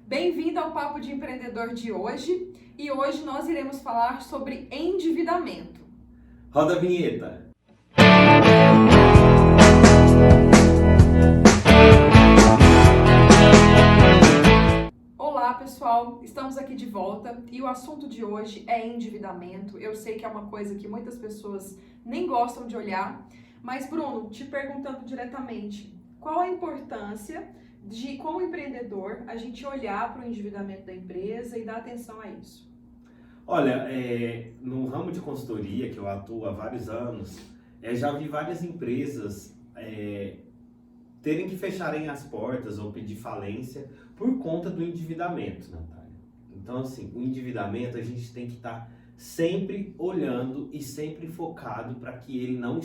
Bem-vindo ao Papo de Empreendedor de hoje e hoje nós iremos falar sobre endividamento. Roda a vinheta! Olá pessoal, estamos aqui de volta e o assunto de hoje é endividamento. Eu sei que é uma coisa que muitas pessoas nem gostam de olhar, mas Bruno, te perguntando diretamente, qual a importância de, como empreendedor, a gente olhar para o endividamento da empresa e dar atenção a isso? Olha, no ramo de consultoria que eu atuo há vários anos, já vi várias empresas terem que fecharem as portas ou pedir falência por conta do endividamento, Natália. Então, assim, o endividamento a gente tem que estar sempre olhando e sempre focado para que ele não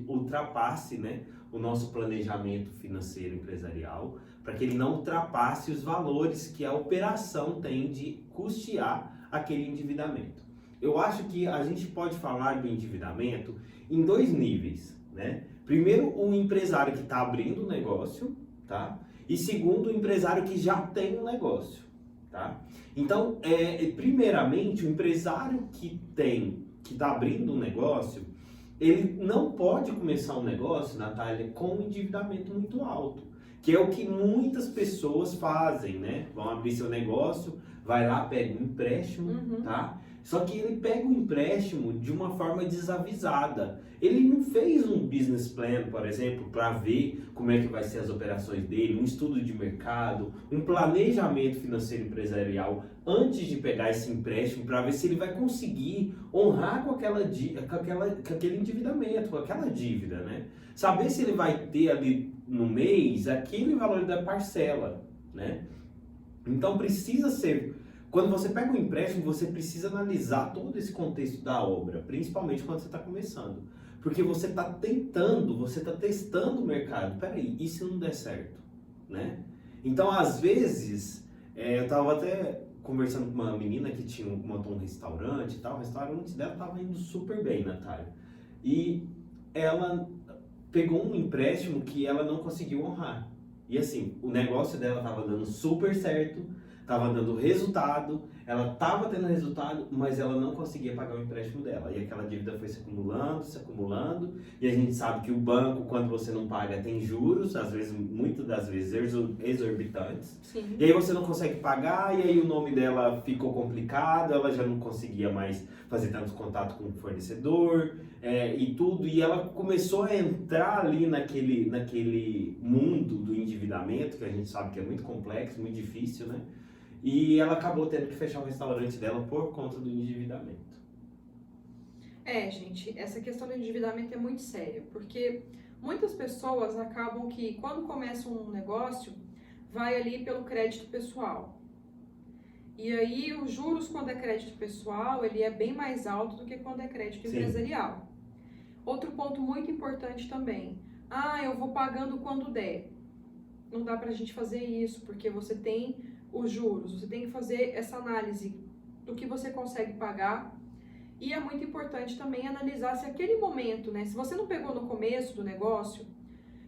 ultrapasse, né, o nosso planejamento financeiro empresarial, para que ele não ultrapasse os valores que a operação tem de custear aquele endividamento. Eu acho que a gente pode falar do endividamento em dois níveis, né? Primeiro, o empresário que está abrindo um negócio, tá? E segundo, o empresário que já tem um negócio, tá? Então, primeiramente, o empresário que está abrindo um negócio, ele não pode começar um negócio, Natália, com um endividamento muito alto, que é o que muitas pessoas fazem, né? Vão abrir seu negócio, vai lá, pega um empréstimo, tá? Só que ele pega o empréstimo de uma forma desavisada. Ele não fez um business plan, por exemplo, para ver como é que vai ser as operações dele, um estudo de mercado, um planejamento financeiro empresarial antes de pegar esse empréstimo para ver se ele vai conseguir honrar com aquele endividamento, com aquela dívida, né? Saber se ele vai ter ali no mês aquele valor da parcela, né? Então precisa ser... Quando você pega um empréstimo, você precisa analisar todo esse contexto da obra, principalmente quando você está começando. Porque você está testando o mercado. Peraí, e se não der certo? Né? Então, às vezes, eu estava até conversando com uma menina que montou um restaurante e tal. O restaurante dela estava indo super bem, Natália. E ela pegou um empréstimo que ela não conseguiu honrar. E assim, o negócio dela estava dando super certo, estava dando resultado, ela estava tendo resultado, mas ela não conseguia pagar o empréstimo dela. E aquela dívida foi se acumulando, e a gente sabe que o banco, quando você não paga, tem juros, às vezes, muitas das vezes, exorbitantes. Sim. E aí você não consegue pagar, e aí o nome dela ficou complicado, ela já não conseguia mais fazer tanto contato com o fornecedor, e tudo, e ela começou a entrar ali naquele mundo do endividamento, que a gente sabe que é muito complexo, muito difícil, né? E ela acabou tendo que fechar o restaurante dela por conta do endividamento. Gente, essa questão do endividamento é muito séria, porque muitas pessoas acabam que, quando começam um negócio, vai ali pelo crédito pessoal. E aí, os juros, quando é crédito pessoal, ele é bem mais alto do que quando é crédito empresarial. Outro ponto muito importante também. Eu vou pagando quando der. Não dá pra gente fazer isso, porque você tem os juros, você tem que fazer essa análise do que você consegue pagar. E é muito importante também analisar se aquele momento, né? Se você não pegou no começo do negócio,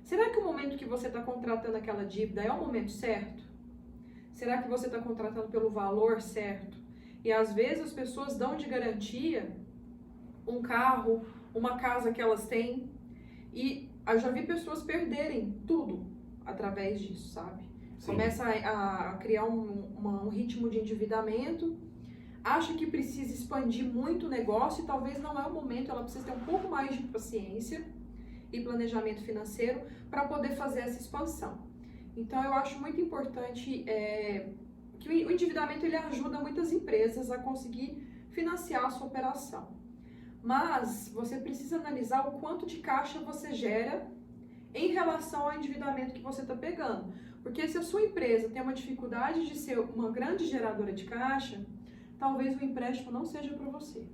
será que o momento que você está contratando aquela dívida é o momento certo? Será que você está contratando pelo valor certo? E às vezes as pessoas dão de garantia um carro, uma casa que elas têm, e eu já vi pessoas perderem tudo através disso, sabe? Sim. Começa a criar um ritmo de endividamento, acha que precisa expandir muito o negócio e talvez não é o momento, ela precisa ter um pouco mais de paciência e planejamento financeiro para poder fazer essa expansão. Então eu acho muito importante que o endividamento ele ajuda muitas empresas a conseguir financiar a sua operação. Mas você precisa analisar o quanto de caixa você gera em relação ao endividamento que você está pegando. Porque se a sua empresa tem uma dificuldade de ser uma grande geradora de caixa, talvez o empréstimo não seja para você.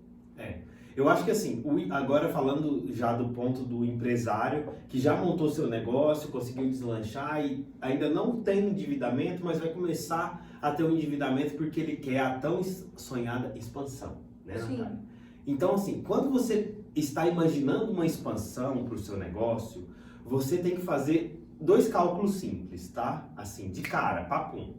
Eu acho que assim, agora falando já do ponto do empresário que já montou seu negócio, conseguiu deslanchar e ainda não tem endividamento, mas vai começar a ter um endividamento porque ele quer a tão sonhada expansão, né, Natália? Sim. Então assim, quando você está imaginando uma expansão para o seu negócio, você tem que fazer dois cálculos simples, tá? Assim, de cara, papum.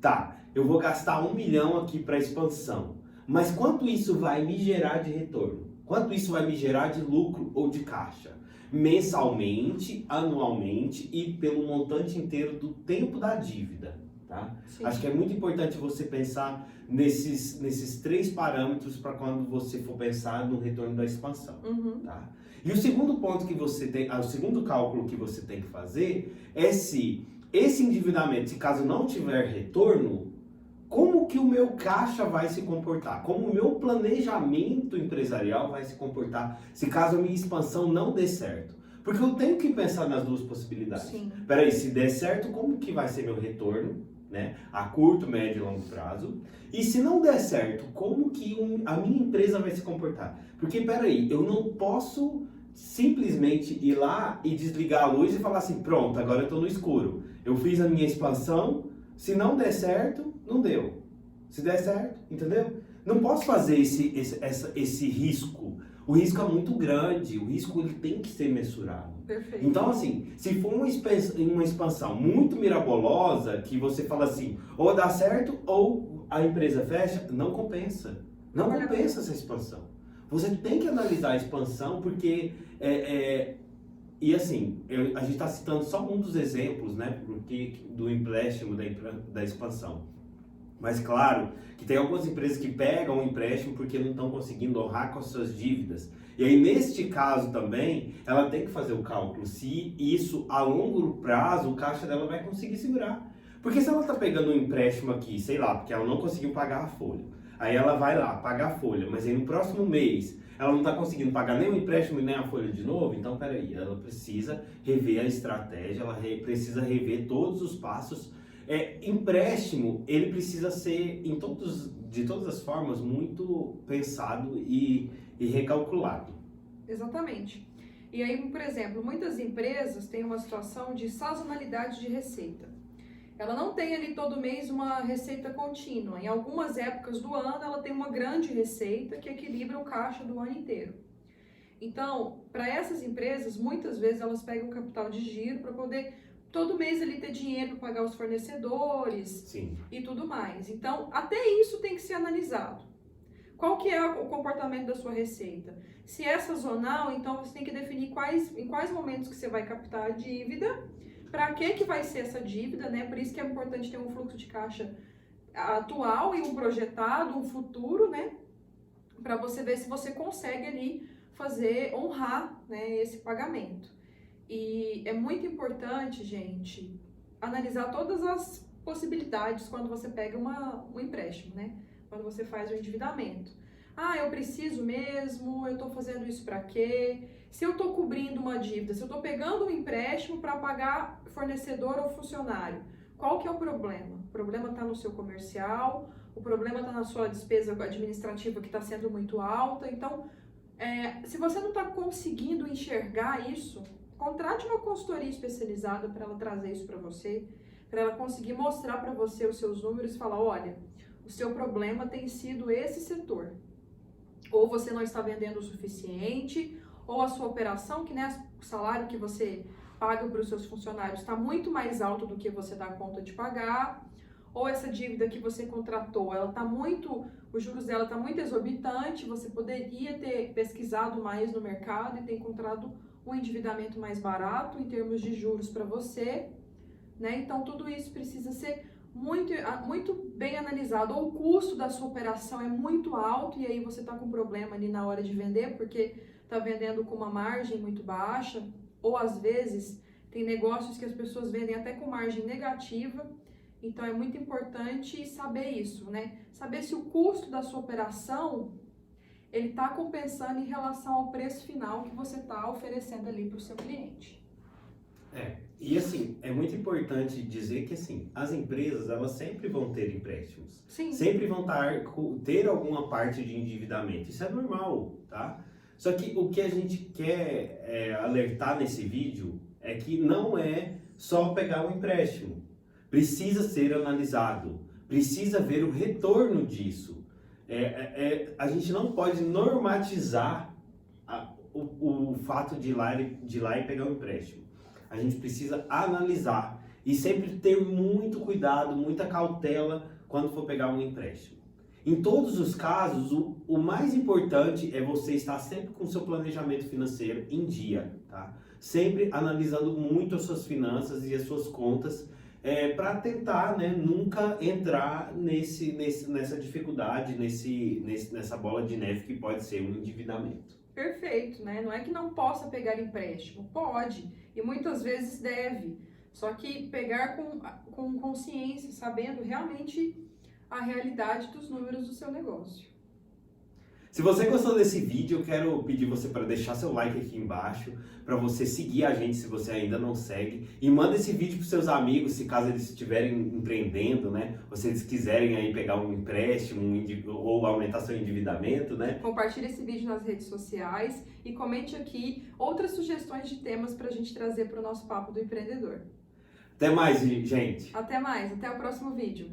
tá, eu vou gastar 1 milhão aqui para expansão, mas quanto isso vai me gerar de retorno? Quanto isso vai me gerar de lucro ou de caixa? Mensalmente, anualmente e pelo montante inteiro do tempo da dívida, tá? Sim. Acho que é muito importante você pensar nesses 3 parâmetros para quando você for pensar no retorno da expansão, tá? E o segundo ponto que você tem, o segundo cálculo que você tem que fazer é se esse endividamento, se caso não tiver retorno, como que o meu caixa vai se comportar? Como o meu planejamento empresarial vai se comportar se caso a minha expansão não dê certo? Porque eu tenho que pensar nas 2 possibilidades. Sim. Peraí, se der certo, como que vai ser meu retorno, né? A curto, médio e longo prazo. E se não der certo, como que a minha empresa vai se comportar? Porque, peraí, eu não posso simplesmente ir lá e desligar a luz e falar assim, pronto, agora eu estou no escuro. Eu fiz a minha expansão, se não der certo, não deu. Se der certo, entendeu? Não posso fazer esse risco. O risco é muito grande, o risco ele tem que ser mensurado. Perfeito. Então, assim, se for uma expansão muito mirabolosa, que você fala assim, ou dá certo ou a empresa fecha, não compensa. Não compensa essa expansão. Você tem que analisar a expansão, porque e assim, a gente está citando só um dos exemplos, né, do empréstimo da expansão. Mas claro que tem algumas empresas que pegam o empréstimo porque não estão conseguindo honrar com as suas dívidas. E aí, neste caso também, ela tem que fazer o cálculo se isso, a longo prazo, o caixa dela vai conseguir segurar. Porque se ela está pegando um empréstimo aqui, sei lá, porque ela não conseguiu pagar a folha. Aí ela vai lá, pagar a folha, mas aí no próximo mês ela não está conseguindo pagar nem o empréstimo e nem a folha de novo, então peraí, ela precisa rever a estratégia, ela precisa rever todos os passos. Empréstimo, ele precisa ser, de todas as formas, muito pensado e recalculado. Exatamente. E aí, por exemplo, muitas empresas têm uma situação de sazonalidade de receita. Ela não tem ali todo mês uma receita contínua. Em algumas épocas do ano, ela tem uma grande receita que equilibra o caixa do ano inteiro. Então, para essas empresas, muitas vezes elas pegam capital de giro para poder todo mês ele ter dinheiro para pagar os fornecedores. Sim. E tudo mais. Então, até isso tem que ser analisado. Qual que é o comportamento da sua receita? Se é sazonal, então você tem que definir em quais momentos que você vai captar a dívida, para que vai ser essa dívida, né? Por isso que é importante ter um fluxo de caixa atual e um projetado, um futuro, né? Para você ver se você consegue ali honrar, né, esse pagamento. E é muito importante, gente, analisar todas as possibilidades quando você pega um empréstimo, né? Quando você faz o endividamento. Ah, eu preciso mesmo, eu estou fazendo isso para quê? Se eu estou cobrindo uma dívida, se eu estou pegando um empréstimo para pagar fornecedor ou funcionário, qual que é o problema? O problema está no seu comercial, o problema está na sua despesa administrativa que está sendo muito alta. Então, se você não está conseguindo enxergar isso, contrate uma consultoria especializada para ela trazer isso para você, para ela conseguir mostrar para você os seus números e falar, olha, o seu problema tem sido esse setor. Ou você não está vendendo o suficiente, ou a sua operação, que né, o salário que você paga para os seus funcionários está muito mais alto do que você dá conta de pagar, ou essa dívida que você contratou, os juros dela está muito exorbitante, você poderia ter pesquisado mais no mercado e ter encontrado um endividamento mais barato em termos de juros para você, né? Então tudo isso precisa ser muito bem analisado. Ou o custo da sua operação é muito alto e aí você está com problema ali na hora de vender, porque está vendendo com uma margem muito baixa, ou às vezes tem negócios que as pessoas vendem até com margem negativa. Então é muito importante saber isso, né? Saber se o custo da sua operação ele está compensando em relação ao preço final que você está oferecendo ali para o seu cliente. E assim, é muito importante dizer que assim, as empresas, elas sempre vão ter empréstimos. Sim. Sempre vão ter alguma parte de endividamento. Isso é normal, tá? Só que o que a gente quer alertar nesse vídeo é que não é só pegar um empréstimo. Precisa ser analisado. Precisa ver o retorno disso. A gente não pode normatizar o fato de ir lá e pegar um empréstimo. A gente precisa analisar e sempre ter muito cuidado, muita cautela quando for pegar um empréstimo. Em todos os casos, o mais importante é você estar sempre com o seu planejamento financeiro em dia, tá? Sempre analisando muito as suas finanças e as suas contas, para tentar, né, nunca entrar nessa dificuldade, nessa bola de neve que pode ser um endividamento. Perfeito, né? Não é que não possa pegar empréstimo, pode, e muitas vezes deve. Só que pegar com consciência, sabendo realmente a realidade dos números do seu negócio. Se você gostou desse vídeo, eu quero pedir você para deixar seu like aqui embaixo, para você seguir a gente se você ainda não segue, e manda esse vídeo para seus amigos, se caso eles estiverem empreendendo, né? Ou se eles quiserem aí pegar um empréstimo ou aumentar seu endividamento, né? Compartilhe esse vídeo nas redes sociais e comente aqui outras sugestões de temas para a gente trazer para o nosso Papo do Empreendedor. Até mais, gente! Até mais, até o próximo vídeo.